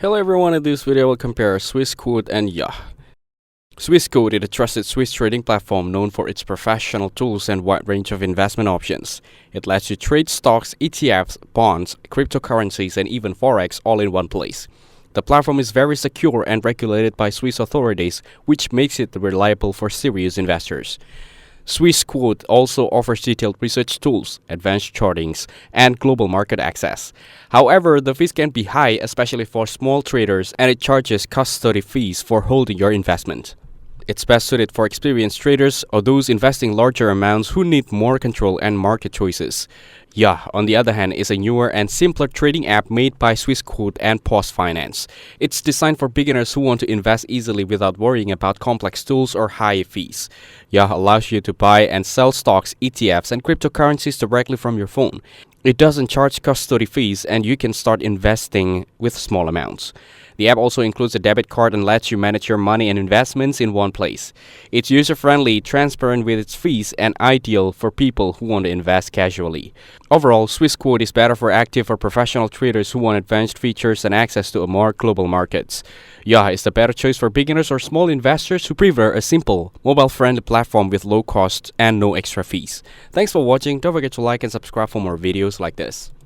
Hello everyone, in this video we'll compare Swissquote and Yuh. Swissquote is a trusted Swiss trading platform known for its professional tools and wide range of investment options. It lets you trade stocks, ETFs, bonds, cryptocurrencies, and even Forex all in one place. The platform is very secure and regulated by Swiss authorities, which makes it reliable for serious investors. Swissquote also offers detailed research tools, advanced chartings, and global market access. However, the fees can be high, especially for small traders, and it charges custody fees for holding your investment. It's best suited for experienced traders or those investing larger amounts who need more control and market choices. Yuh, on the other hand, is a newer and simpler trading app made by Swissquote and Finance. It's designed for beginners who want to invest easily without worrying about complex tools or high fees. Yuh allows you to buy and sell stocks, ETFs, and cryptocurrencies directly from your phone. It doesn't charge custody fees, and you can start investing with small amounts. The app also includes a debit card and lets you manage your money and investments in one place. It's user-friendly, transparent with its fees, and ideal for people who want to invest casually. Overall, Swissquote is better for active or professional traders who want advanced features and access to more global markets. Yuh is the better choice for beginners or small investors who prefer a simple, mobile-friendly platform with low cost and no extra fees. Thanks for watching. Don't forget to like and subscribe for more videos like this.